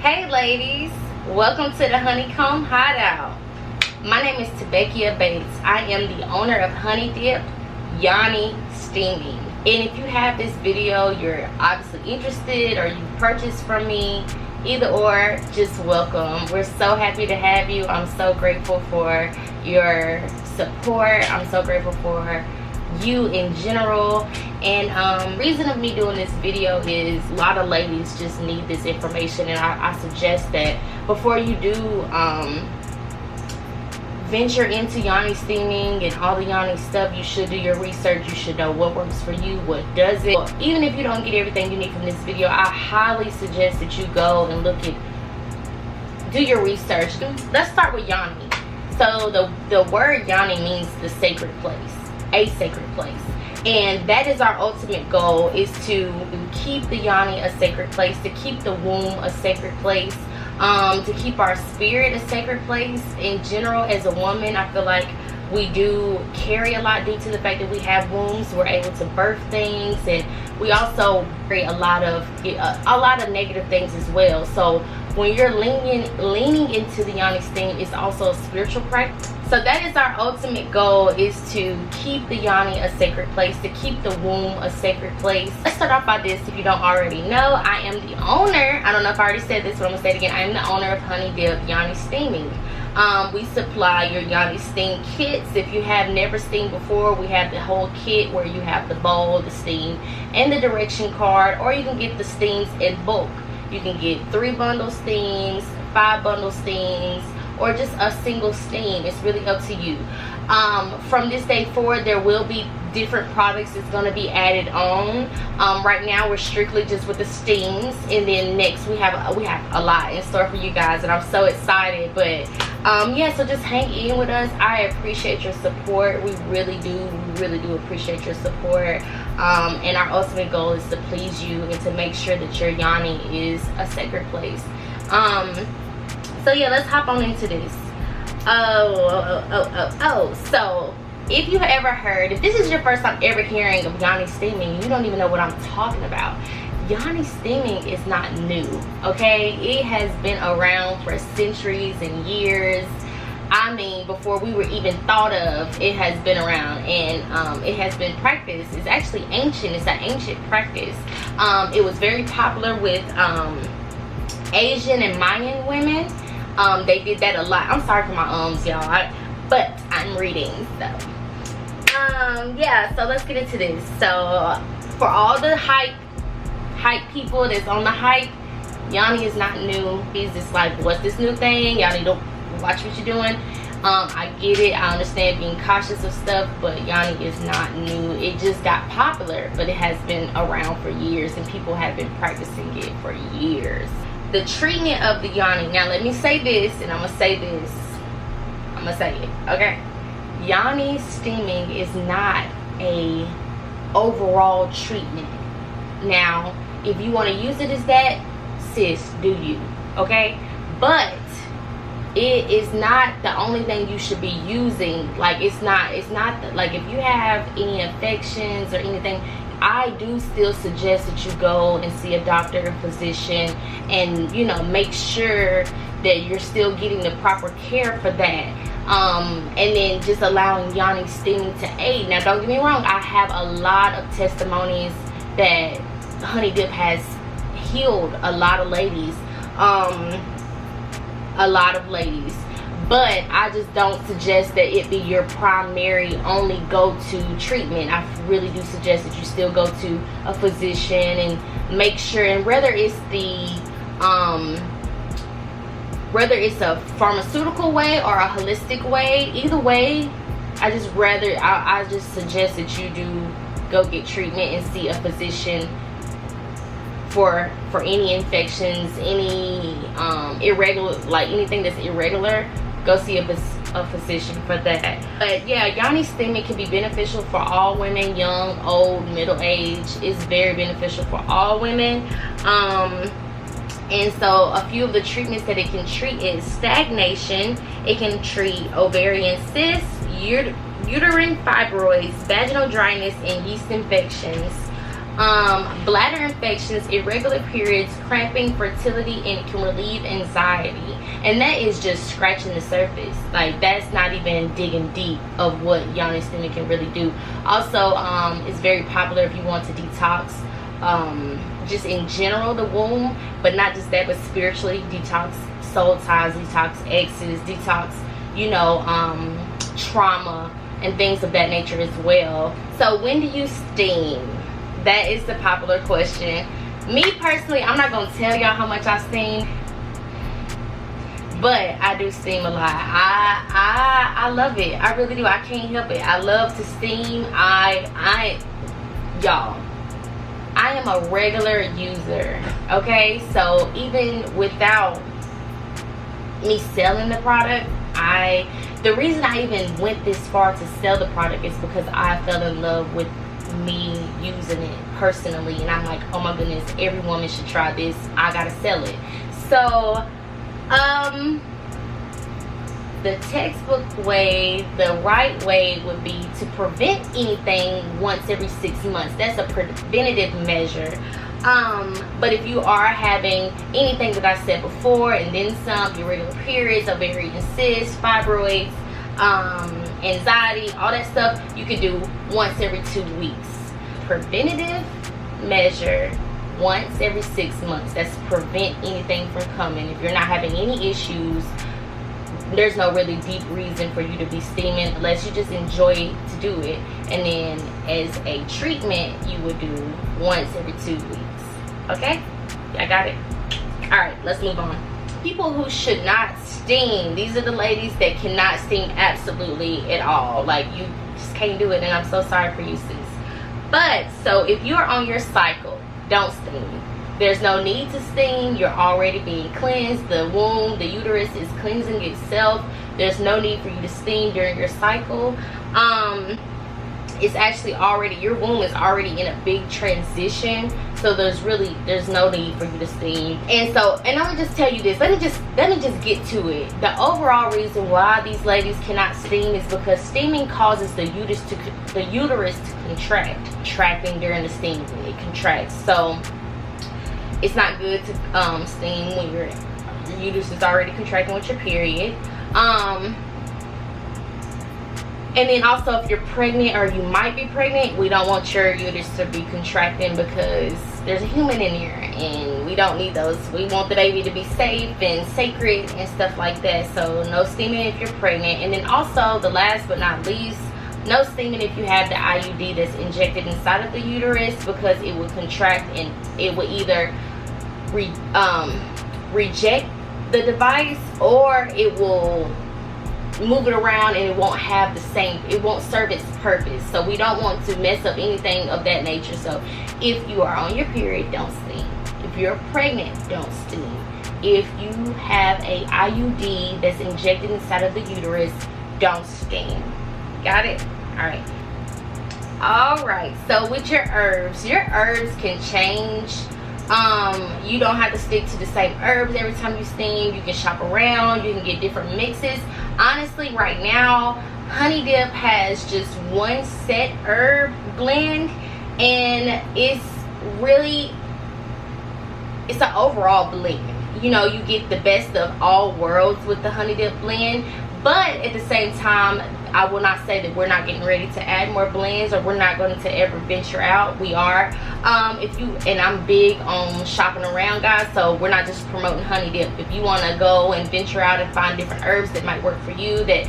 Hey ladies, welcome to the Honeycomb Hideout. My name is Tebeckia Bates. I am the owner of Honeydip Yoni Steaming. And if you have this video, you're obviously interested or you purchased from me, either or, just welcome. We're so happy to have you. I'm so grateful for your support. I'm so grateful for you in general. And reason of me doing this video is a lot of ladies just need this information, and I suggest that before you do venture into yoni steaming and all the yoni stuff, you should do your research. You should know what works for you, what doesn't. Even if you don't get everything you need from this video, I highly suggest that you go and do your research. Let's start with yoni. So the word yoni means the sacred place, a sacred place. And that is our ultimate goal, is to keep the yoni a sacred place, to keep the womb a sacred place, to keep our spirit a sacred place. In general, as a woman, I feel like we do carry a lot due to the fact that we have wombs. We're able to birth things, and we also carry a lot of negative things as well. So when you're leaning into the yoni steam, it's also a spiritual practice. So that is our ultimate goal, is to keep the yoni a sacred place, to keep the womb a sacred place. Let's start off by this. If you don't already know, I am the owner. I don't know if I already said this, but I'm gonna say it again. I am the owner of Honeydip Yoni Steaming. We supply your yoni steam kits. If you have never steamed before, we have the whole kit where you have the bowl, the steam, and the direction card. Or you can get the steams in bulk. You can get 3 bundle steams, 5 bundle steams, or just a single steam. It's really up to you. From this day forward, there will be different products that's going to be added on. Right now we're strictly just with the steams, and then next we have a lot in store for you guys, and I'm so excited. But yeah, so just hang in with us. I appreciate your support. We really do appreciate your support. And our ultimate goal is to please you and to make sure that your yoni is a sacred place. So yeah, let's hop on into this. So if you ever heard, if this is your first time ever hearing of yoni steaming, you don't even know what I'm talking about. Yoni steaming is not new, okay? It has been around for centuries and years. I mean, before we were even thought of, it has been around, and it has been practiced. It's actually ancient. It's an ancient practice. It was very popular with Asian and Mayan women. They did that a lot. I'm sorry for my y'all, but I'm reading, so yeah, so let's get into this. So for all the hype people that's on the hype, yoni is not new. He's just like, what's this new thing? Y'all need to watch what you're doing. I get it. I understand being cautious of stuff, but yoni is not new. It just got popular, but it has been around for years, and people have been practicing it for years. The treatment of the yoni. Now let me say this, and I'm gonna say this. I'm gonna say it, okay? Yoni steaming is not a overall treatment. Now, if you want to use it as that, sis, do you, okay? But it is not the only thing you should be using. Like, it's not like, if you have any infections or anything, I do still suggest that you go and see a doctor or physician, and make sure that you're still getting the proper care for that. And then just allowing yoni steaming to aid. Now don't get me wrong, I have a lot of testimonies that Honeydip has healed a lot of ladies, but I just don't suggest that it be your primary only go-to treatment. I really do suggest that you still go to a physician and make sure, and whether it's a pharmaceutical way or a holistic way, either way, I just suggest that you do go get treatment and see a physician for any infections, any irregular, like anything that's irregular. Go see a physician for that. But yeah, yoni steaming can be beneficial for all women, young, old, middle age. It's very beneficial for all women. And so a few of the treatments that it can treat is stagnation. It can treat ovarian cysts, uterine fibroids, vaginal dryness, and yeast infections. Bladder infections, irregular periods, cramping, fertility, and it can relieve anxiety. And that is just scratching the surface. Like, that's not even digging deep of what yoni steaming can really do. Also, it's very popular if you want to detox, just in general, the womb, but not just that, but spiritually detox soul ties, detox exes, detox, you know, trauma and things of that nature as well. So when do you steam? That is the popular question. Me personally, I'm not gonna tell y'all how much I steam, but I do steam a lot. I love it. I really do. I can't help it. I love to steam. Y'all, I am a regular user, okay? So even without me selling the product, the reason I even went this far to sell the product is because I fell in love with me using it personally, and I'm like, oh my goodness, every woman should try this. I gotta sell it. So the textbook way, the right way would be to prevent anything once every 6 months. That's a preventative measure. But if you are having anything that I said before and then some, irregular periods, ovarian cysts, fibroids, anxiety, all that stuff, you can do once every 2 weeks. Preventative measure once every 6 months. That's to prevent anything from coming. If you're not having any issues, there's no really deep reason for you to be steaming unless you just enjoy to do it. And then as a treatment, you would do once every 2 weeks. Okay? I got it? Alright, let's move on. People who should not steam. These are the ladies that cannot steam absolutely at all. Like, you just can't do it, and I'm so sorry for you, sis. But, so if you're on your cycle, don't steam. There's no need to steam. You're already being cleansed. The womb, the uterus is cleansing itself. There's no need for you to steam during your cycle. It's actually already, your womb is already in a big transition, so there's no need for you to steam. And I'm gonna just tell you this, let me just get to it. The overall reason why these ladies cannot steam is because steaming causes the uterus to contract. Contracting during the steaming, it contracts. So it's not good to steam when your uterus is already contracting with your period. And then also, if you're pregnant or you might be pregnant, we don't want your uterus to be contracting because there's a human in here and we don't need those. We want the baby to be safe and sacred and stuff like that. So no steaming if you're pregnant. And then also, the last but not least, no steaming if you have the IUD that's injected inside of the uterus, because it will contract and it will either reject the device, or it will move it around and it won't have the same, it won't serve its purpose. So we don't want to mess up anything of that nature. So if you are on your period, don't steam. If you're pregnant, don't steam. If you have a IUD that's injected inside of the uterus, don't steam. Got it? All right, so with your herbs can change. You don't have to stick to the same herbs every time you steam. You can shop around, you can get different mixes. Honestly, right now, Honeydip has just one set herb blend, and it's an overall blend. You know, you get the best of all worlds with the Honeydip blend, but at the same time, I will not say that we're not getting ready to add more blends, or we're not going to ever venture out. We are. And I'm big on shopping around, guys, so we're not just promoting Honeydip. If you want to go and venture out and find different herbs that might work for you, that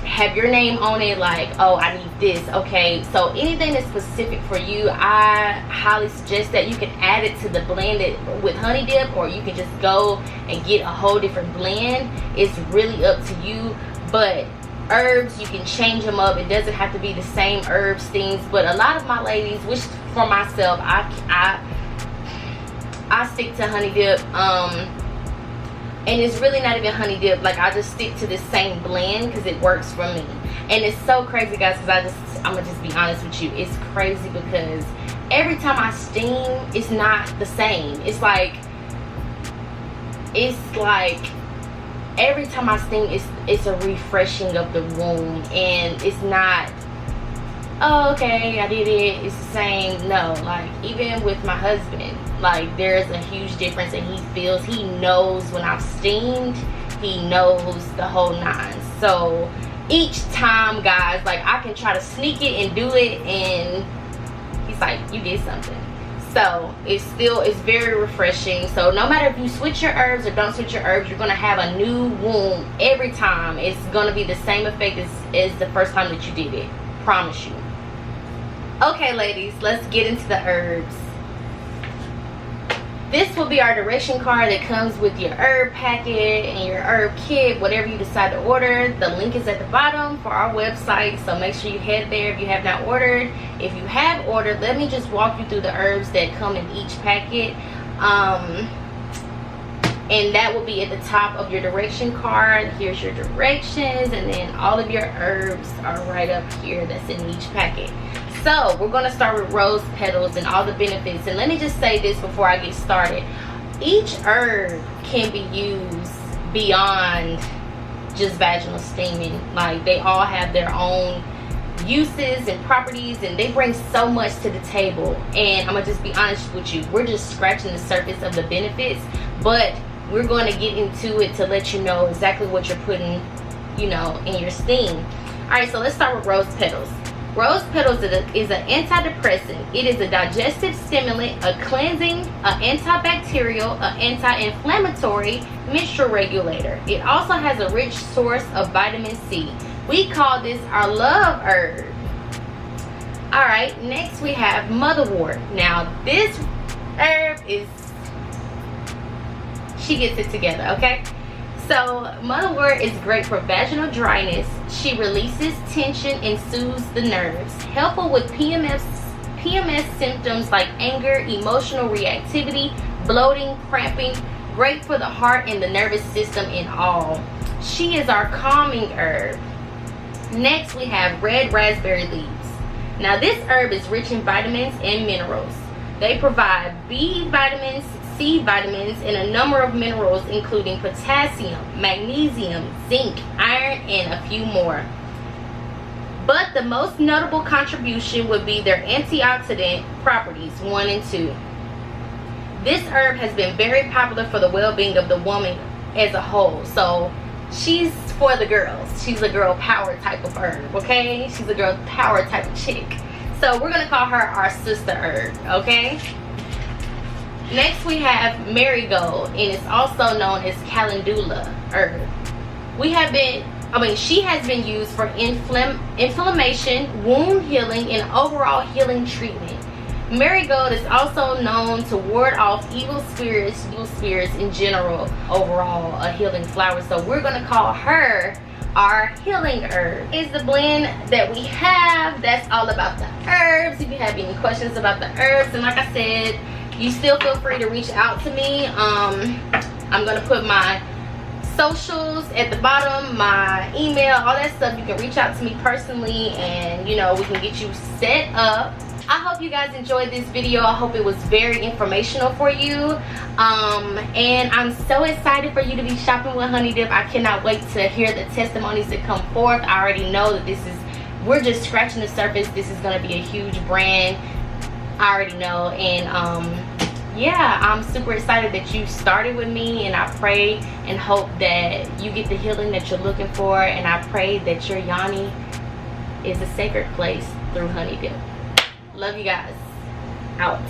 have your name on it, like, oh, I need this, okay, so anything that's specific for you, I highly suggest that you can add it to the blend with Honeydip, or you can just go and get a whole different blend. It's really up to you. But herbs, you can change them up. It doesn't have to be the same herb steams. But a lot of my ladies, which for myself, I stick to Honeydip. And it's really not even Honeydip. Like, I just stick to the same blend because it works for me. And it's so crazy, guys, because I'm gonna just be honest with you. It's crazy because every time I steam, it's not the same. It's like every time I steam, it's a refreshing of the womb, and it's not oh, okay, I did it, it's the same. No, like even with my husband, like there's a huge difference, and he knows when I've steamed, he knows the whole nine. So each time, guys, like I can try to sneak it and do it, and he's like, you did something. So it's very refreshing. So no matter if you switch your herbs or don't switch your herbs, you're gonna have a new womb every time. It's gonna be the same effect as the first time that you did it. Promise you. Okay, ladies, let's get into the herbs. This will be our direction card that comes with your herb packet and your herb kit, whatever you decide to order. The link is at the bottom for our website, so make sure you head there if you have not ordered. If you have ordered, let me just walk you through the herbs that come in each packet. And that will be at the top of your direction card. Here's your directions, and then all of your herbs are right up here that's in each packet. So we're going to start with rose petals and all the benefits. And let me just say this before I get started. Each herb can be used beyond just vaginal steaming. Like they all have their own uses and properties, and they bring so much to the table. And I'm going to just be honest with you. We're just scratching the surface of the benefits, but we're going to get into it to let you know exactly what you're putting, you know, in your steam. All right, so let's start with rose petals. Rose petals is an antidepressant. It is a digestive stimulant, a cleansing, an antibacterial, an anti-inflammatory, menstrual regulator. It also has a rich source of vitamin C. We call this our love herb. Alright, next we have motherwort. Now this herb is, she gets it together, okay? So motherwort is great for vaginal dryness. She releases tension and soothes the nerves. Helpful with PMS symptoms like anger, emotional reactivity, bloating, cramping. Great for the heart and the nervous system in all. She is our calming herb. Next we have red raspberry leaves. Now this herb is rich in vitamins and minerals. They provide B vitamins, C vitamins, and a number of minerals including potassium, magnesium, zinc, iron, and a few more. But the most notable contribution would be their antioxidant properties 1 and 2. This herb has been very popular for the well-being of the woman as a whole. So she's for the girls. She's a girl power type of herb, okay? She's a girl power type of chick. So we're gonna call her our sister herb, okay? Next we have marigold, and it's also known as calendula herb. She has been used for inflammation, wound healing, and overall healing treatment. Marigold is also known to ward off evil spirits in general, overall a healing flower. So we're going to call her our healing herb. Is the blend that we have. That's all about the herbs. If you have any questions about the herbs, and like I said, you still feel free to reach out to me. I'm going to put my socials at the bottom, my email, all that stuff. You can reach out to me personally, and you know, we can get you set up. I hope you guys enjoyed this video. I hope it was very informational for you. And I'm so excited for you to be shopping with Honeydip. I cannot wait to hear the testimonies that come forth. I already know that we're just scratching the surface. This is going to be a huge brand. I already know. And yeah, I'm super excited that you started with me, and I pray and hope that you get the healing that you're looking for, and I pray that your yoni is a sacred place through Honeydip. Love you guys. Out.